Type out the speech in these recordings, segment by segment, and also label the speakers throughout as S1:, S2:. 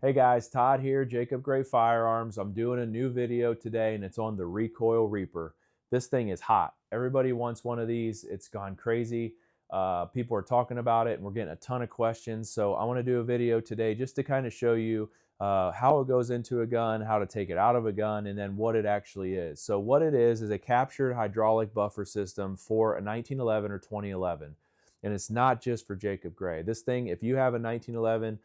S1: Hey guys, Todd here, Jacob Gray Firearms. I'm doing a new video today and it's on the Recoil Reaper. This thing is hot. Everybody wants one of these. It's gone crazy. People are talking about it and we're getting a ton of questions. So I want to do a video today just to kind of show you how it goes into a gun, how to take it out of a gun, and then what it actually is. So what it is a captured hydraulic buffer system for a 1911 or 2011. And it's not just for Jacob Gray. This thing, if you have a 1911,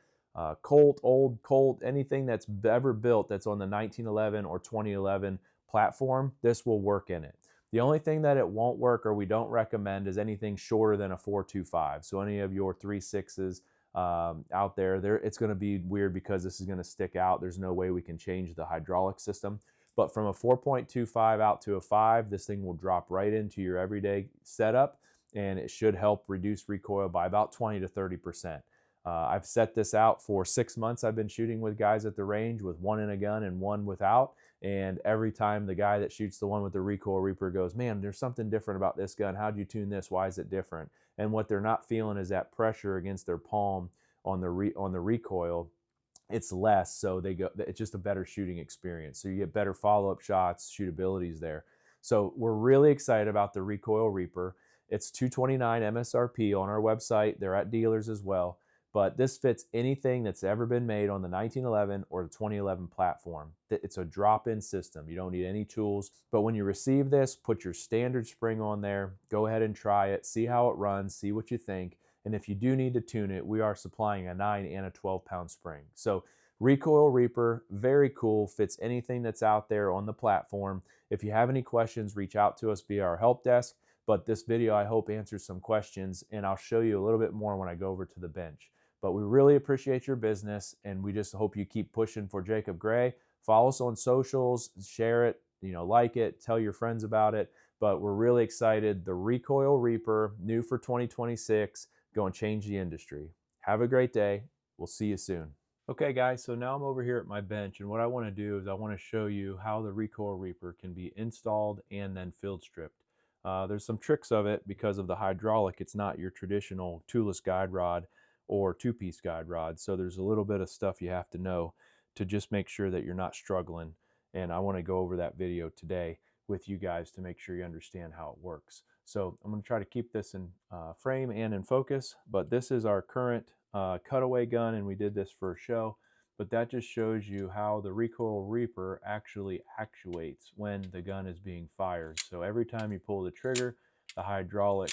S1: Colt, old Colt, anything that's ever built that's on the 1911 or 2011 platform, this will work in it. The only thing that it won't work or we don't recommend is anything shorter than a 4.25. So any of your 3.6s out there, it's going to be weird because this is going to stick out. There's no way we can change the hydraulic system. But from a 4.25 out to a 5, this thing will drop right into your everyday setup, and it should help reduce recoil by about 20 to 30%. I've set this out for 6 months. I've been shooting with guys at the range with one in a gun and one without. And every time the guy that shoots the one with the Recoil Reaper goes, man, there's something different about this gun. How'd you tune this? Why is it different? And what they're not feeling is that pressure against their palm on the recoil. It's less, so it's just a better shooting experience. So you get better follow-up shots, shootabilities there. So we're really excited about the Recoil Reaper. It's $229 MSRP on our website. They're at dealers as well. But this fits anything that's ever been made on the 1911 or the 2011 platform. It's a drop-in system. You don't need any tools. But when you receive this, put your standard spring on there. Go ahead and try it. See how it runs. See what you think. And if you do need to tune it, we are supplying a 9 and a 12-pound spring. So Recoil Reaper, very cool. Fits anything that's out there on the platform. If you have any questions, reach out to us via our help desk. But this video, I hope, answers some questions, and I'll show you a little bit more when I go over to the bench. But we really appreciate your business, and we just hope you keep pushing for Jacob Gray. Follow us on socials, share it, like it, tell your friends about it. But we're really excited. The Recoil Reaper, new for 2026, going to change the industry. Have a great day. We'll see you soon. Okay guys, so now I'm over here at my bench, and what I want to do is I want to show you how the Recoil Reaper can be installed and then field stripped. There's some tricks of it because of the hydraulic. It's not your traditional toolless guide rod or two-piece guide rod. So there's a little bit of stuff you have to know to just make sure that you're not struggling. And I want to go over that video today with you guys to make sure you understand how it works. So I'm going to try to keep this in frame and in focus, but this is our current cutaway gun, and we did this for a show. But that just shows you how the Recoil Reaper actually actuates when the gun is being fired. So every time you pull the trigger, the hydraulic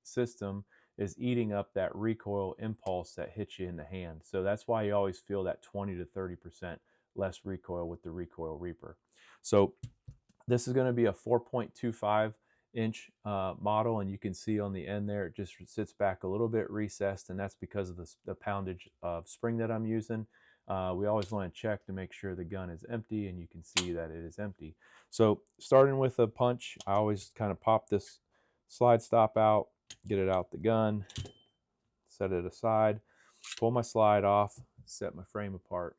S1: system is eating up that recoil impulse that hits you in the hand. So that's why you always feel that 20 to 30% less recoil with the Recoil Reaper. So this is going to be a 4.25 inch model, and you can see on the end there it just sits back a little bit recessed, and that's because of the poundage of spring that I'm using. We always want to check to make sure the gun is empty, and you can see that it is empty. So starting with a punch, I always kind of pop this slide stop out, get it out the gun, set it aside, pull my slide off, set my frame apart.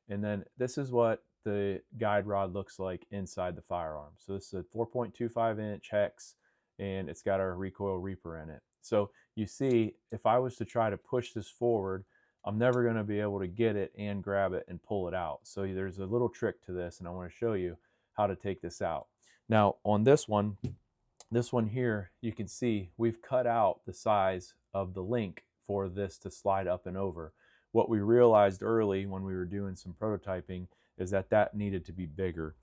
S1: And then this is what the guide rod looks like inside the firearm. So this is a 4.25 inch hex, and it's got our Recoil Reaper in it. So you see, if I was to try to push this forward, I'm never going to be able to get it and grab it and pull it out. So there's a little trick to this, and I want to show you how to take this out. Now on this one here, you can see we've cut out the size of the link for this to slide up and over. What we realized early when we were doing some prototyping is that that needed to be bigger.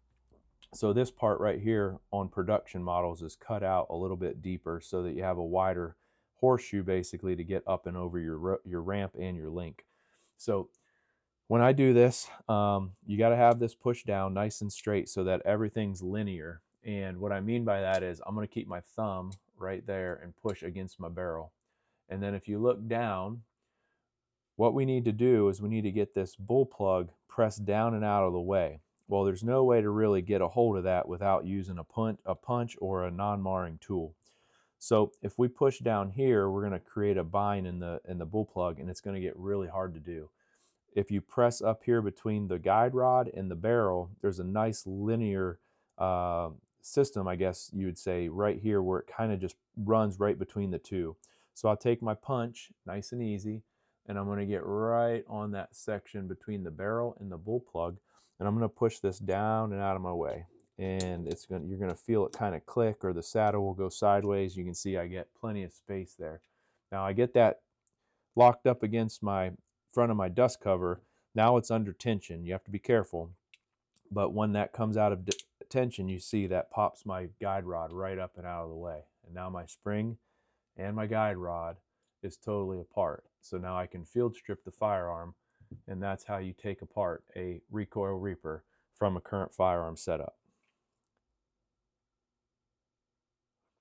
S1: So this part right here on production models is cut out a little bit deeper so that you have a wider horseshoe basically to get up and over your ramp and your link. So when I do this, you got to have this pushed down nice and straight so that everything's linear. And what I mean by that is I'm going to keep my thumb right there and push against my barrel. And then if you look down, what we need to do is we need to get this bull plug pressed down and out of the way. Well, there's no way to really get a hold of that without using a punch or a non-marring tool. So if we push down here, we're going to create a bind in the bull plug, and it's going to get really hard to do. If you press up here between the guide rod and the barrel, there's a nice linear system, I guess you would say, right here where it kind of just runs right between the two. So I'll take my punch, nice and easy, and I'm going to get right on that section between the barrel and the bull plug, and I'm going to push this down and out of my way. And you're going to feel it kind of click, or the saddle will go sideways. You can see I get plenty of space there. Now I get that locked up against my front of my dust cover. Now it's under tension. You have to be careful. But when that comes out of tension, you see that pops my guide rod right up and out of the way. And now my spring and my guide rod is totally apart. So now I can field strip the firearm, and that's how you take apart a Recoil Reaper from a current firearm setup.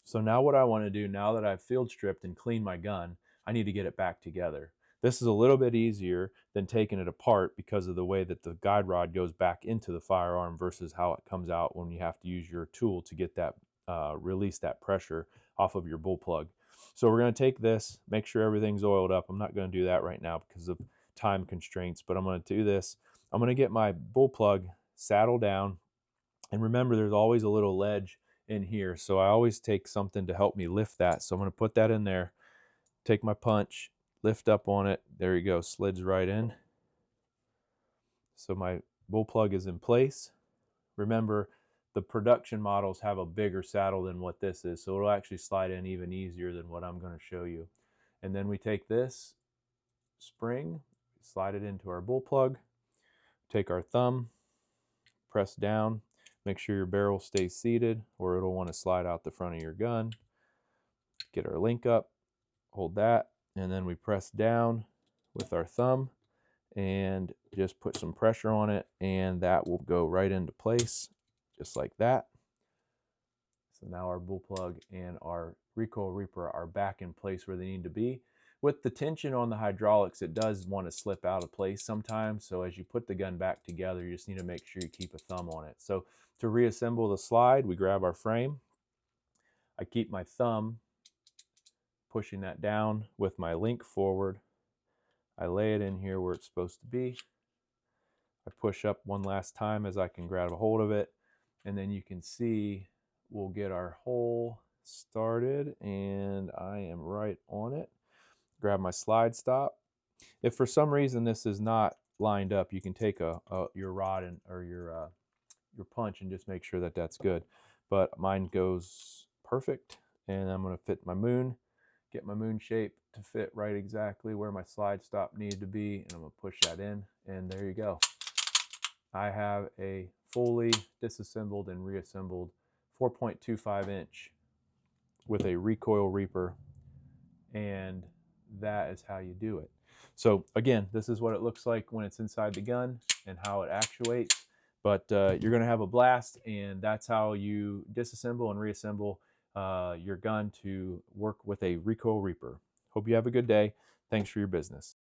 S1: So now what I want to do, now that I've field stripped and cleaned my gun, I need to get it back together. This is a little bit easier than taking it apart because of the way that the guide rod goes back into the firearm versus how it comes out when you have to use your tool to get that, release that pressure off of your bull plug. So we're going to take this, make sure everything's oiled up. I'm not going to do that right now because of time constraints, but I'm going to do this. I'm going to get my bull plug saddled down. And remember, there's always a little ledge in here. So I always take something to help me lift that. So I'm going to put that in there, take my punch, lift up on it. There you go, slides right in. So my bull plug is in place. Remember, the production models have a bigger saddle than what this is, so it'll actually slide in even easier than what I'm going to show you. And then we take this spring, slide it into our bull plug, take our thumb, press down, make sure your barrel stays seated or it'll want to slide out the front of your gun. Get our link up, hold that, and then we press down with our thumb and just put some pressure on it, and that will go right into place just like that. So now our bull plug and our Recoil Reaper are back in place where they need to be. With the tension on the hydraulics, it does want to slip out of place sometimes. So as you put the gun back together, you just need to make sure you keep a thumb on it. So to reassemble the slide, we grab our frame. I keep my thumb pushing that down with my link forward. I lay it in here where it's supposed to be. I push up one last time as I can grab a hold of it. And then you can see we'll get our hole started, and I am right on it. Grab my slide stop. If for some reason this is not lined up, you can take your rod or your punch and just make sure that that's good. But mine goes perfect, and I'm going to fit my moon, get my moon shape to fit right exactly where my slide stop needed to be, and I'm going to push that in, and there you go. I have a fully disassembled and reassembled 4.25 inch with a Recoil Reaper, and that is how you do it. So again, this is what it looks like when it's inside the gun and how it actuates, but you're going to have a blast, and that's how you disassemble and reassemble your gun to work with a Recoil Reaper. Hope you have a good day. Thanks for your business.